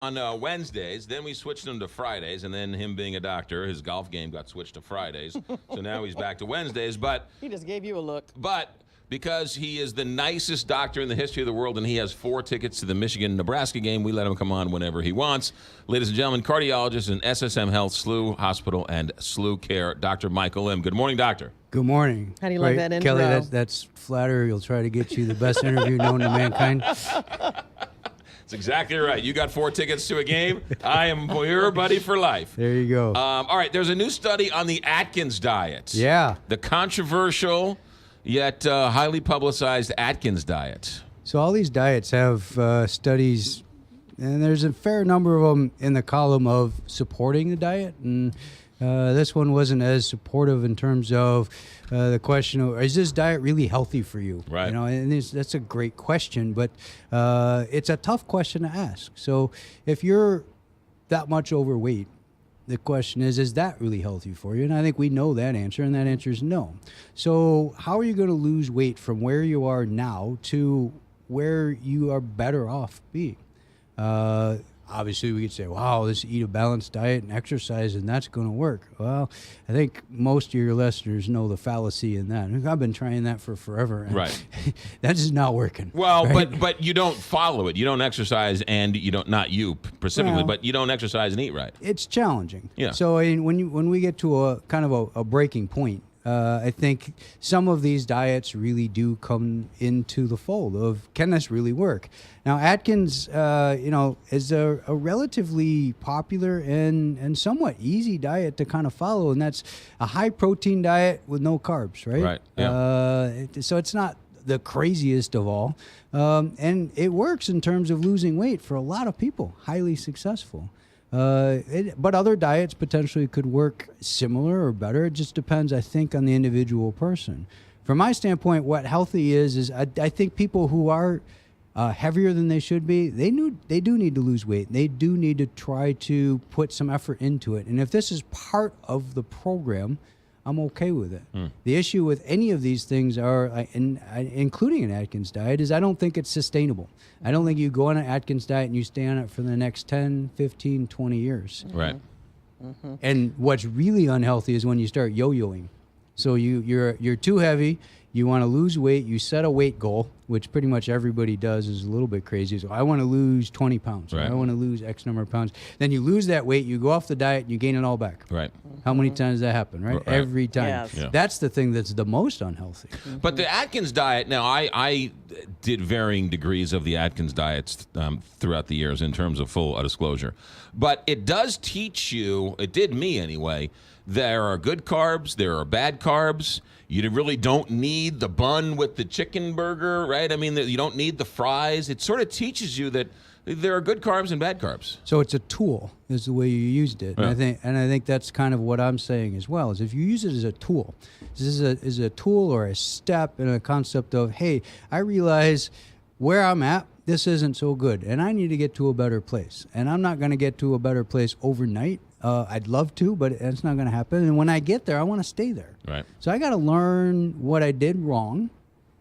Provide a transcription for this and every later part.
on Wednesdays. Then we switched him to Fridays, and then him being a doctor, his golf game got switched to Fridays. So now he's back to Wednesdays. But he just gave you a look. But because he is the nicest doctor in the history of the world and he has 4 tickets to the Michigan-Nebraska game, we let him come on whenever he wants. Ladies and gentlemen, cardiologist in SSM Health, SLU Hospital, and SLU Care, Dr. Michael Lim. Good morning, doctor. Good morning. How do you like that intro? Kelly, that's flattery. He'll try to get you the best interview known to mankind. That's exactly right. You got 4 tickets to a game. I am your buddy for life. There you go. All right, there's a new study on the Atkins diet. Yeah. The controversial yet highly publicized Atkins diet. So all these diets have studies, and there's a fair number of them in the column of supporting the diet. And this one wasn't as supportive in terms of the question of, is this diet really healthy for you? Right. You know, and that's a great question, but it's a tough question to ask. So if you're that much overweight, the question is that really healthy for you? And I think we know that answer, and that answer is no. So how are you going to lose weight from where you are now to where you are better off being? Obviously, we could say, wow, let's eat a balanced diet and exercise, and that's going to work. Well, I think most of your listeners know the fallacy in that. I've been trying that for forever. And right. That is not working. Well, right? but you don't follow it. You don't exercise, and you don't, not you specifically, Well, but you don't exercise and eat right. It's challenging. Yeah. So when we get to a kind of a breaking point, I think some of these diets really do come into the fold of, can this really work? Now, Atkins, is a relatively popular and somewhat easy diet to kind of follow, and that's a high-protein diet with no carbs, right? Right, yeah. So it's not the craziest of all, and it works in terms of losing weight for a lot of people, highly successful. But other diets potentially could work similar or better. It just depends, I think, on the individual person. From my standpoint, what healthy is I think people who are heavier than they should be, they do need to lose weight. They do need to try to put some effort into it. And if this is part of the program, I'm okay with it. The issue with any of these things including an Atkins diet, is I don't think it's sustainable. I don't think you go on an Atkins diet and you stay on it for the next 10, 15, 20 years. Right. Mm-hmm. And what's really unhealthy is when you start yo-yoing. So you're too heavy, you want to lose weight, you set a weight goal, which pretty much everybody does, is a little bit crazy. So I want to lose 20 pounds. Right. I want to lose X number of pounds. Then you lose that weight, you go off the diet, and you gain it all back. Right. How many times does that happen, right? Right. Every time. Yes. Yeah. That's the thing that's the most unhealthy. But the Atkins diet, now I did varying degrees of the Atkins diets throughout the years in terms of full disclosure. But it does teach you, it did me anyway, there are good carbs, there are bad carbs. You really don't need the bun with the chicken burger, right? I mean, you don't need the fries. It sort of teaches you that there are good carbs and bad carbs. So it's a tool, is the way you used it. Yeah. And I think that's kind of what I'm saying as well, is if you use it as a tool, this is a tool or a step in a concept of, hey, I realize where I'm at, this isn't so good, and I need to get to a better place. And I'm not going to get to a better place overnight. I'd love to, but it's not going to happen. And when I get there, I want to stay there. Right. So I got to learn what I did wrong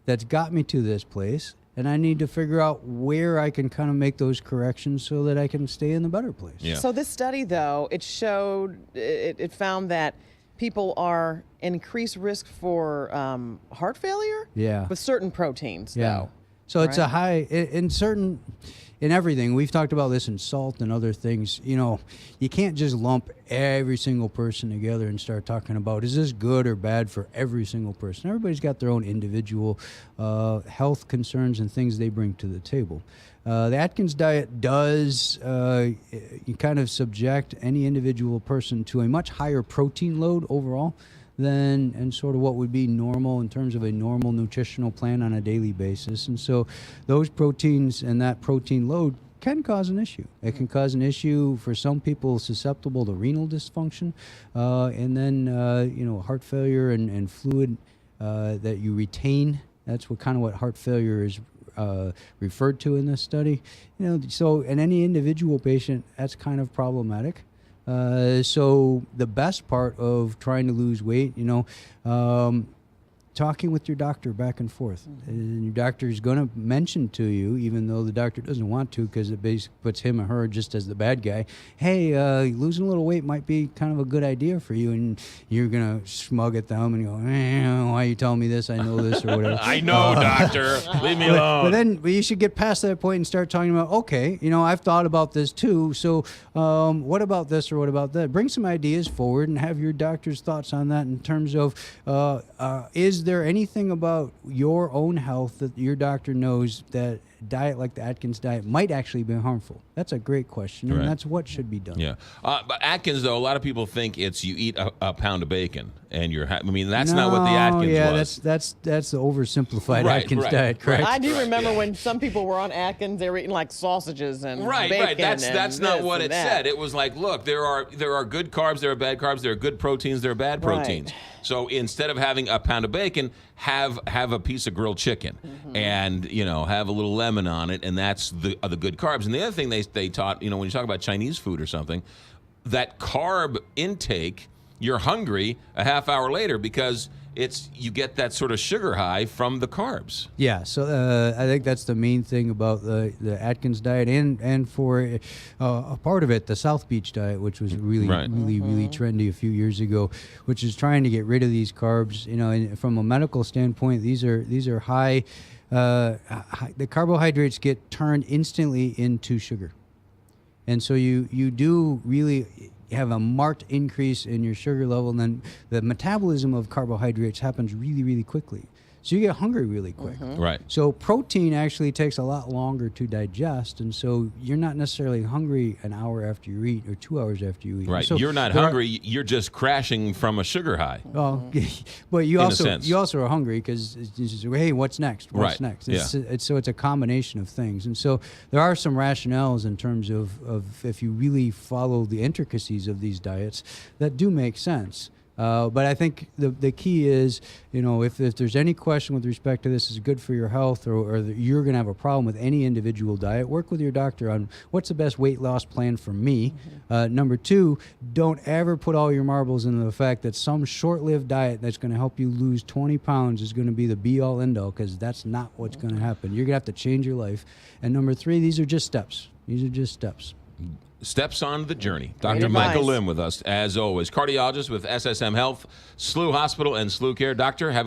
that's got me to this place, and I need to figure out where I can kind of make those corrections so that I can stay in the better place. Yeah. So this study, though, it found that people are increased risk for heart failure. Yeah. With certain proteins, Yeah. though. So it's Right. a high in everything. We've talked about this in salt and other things. You know, you can't just lump every single person together and start talking about, is this good or bad for every single person? Everybody's got their own individual health concerns and things they bring to the table. The Atkins diet does kind of subject any individual person to a much higher protein load overall than and sort of what would be normal in terms of a normal nutritional plan on a daily basis. And so those proteins and that protein load can cause an issue. It can cause an issue for some people susceptible to renal dysfunction, and then heart failure and fluid that you retain. That's what heart failure is referred to in this study. So in any individual patient, that's kind of problematic. So the best part of trying to lose weight, talking with your doctor back and forth. And your doctor is going to mention to you, even though the doctor doesn't want to, because it basically puts him or her just as the bad guy. Hey, losing a little weight might be kind of a good idea for you. And you're going to smug at them and go, why are you telling me this? I know this or whatever. I know, doctor. Leave me alone. But you should get past that point and start talking about, okay, I've thought about this too. So what about this or what about that? Bring some ideas forward and have your doctor's thoughts on that in terms of, is there anything about your own health that your doctor knows that diet like the Atkins diet might actually be harmful? That's a great question, and that's what should be done. Yeah, but Atkins, though, a lot of people think it's you eat a pound of bacon and you're. that's not what the Atkins was. that's the oversimplified Atkins diet, correct? I do remember when some people were on Atkins, they were eating like sausages and bacon. Right. That's not what it said. It was like, look, there are good carbs, there are bad carbs, there are good proteins, there are bad proteins. Right. So instead of having a pound of bacon, have a piece of grilled chicken, and have a little lemon on it, and that's the good carbs. And the other thing they taught, when you talk about Chinese food or something, that carb intake, you're hungry a half hour later because you get that sort of sugar high from the carbs. Yeah, so I think that's the main thing about the Atkins diet, and for a part of it, the South Beach diet, which was really trendy a few years ago, which is trying to get rid of these carbs. And from a medical standpoint, these are high. The carbohydrates get turned instantly into sugar, and so you do really have a marked increase in your sugar level, and then the metabolism of carbohydrates happens really, really quickly. So you get hungry really quick. Right. So protein actually takes a lot longer to digest, and so you're not necessarily hungry an hour after you eat or 2 hours after you eat. Right. So You're not hungry. You're just crashing from a sugar high. Well, but you also are hungry because hey, what's next? What's next? So it's a combination of things, and so there are some rationales in terms of if you really follow the intricacies of these diets that do make sense. But I think the key is, if there's any question with respect to this is good for your health or that you're going to have a problem with any individual diet, work with your doctor on what's the best weight loss plan for me. Number two, don't ever put all your marbles into the fact that some short-lived diet that's going to help you lose 20 pounds is going to be the be-all, end-all, because that's not what's going to happen. You're going to have to change your life. And number three, these are just steps. Steps on the journey. Dr. Michael Lim with us, as always. Cardiologist with SSM Health, SLU Hospital, and SLU Care. Doctor, have a good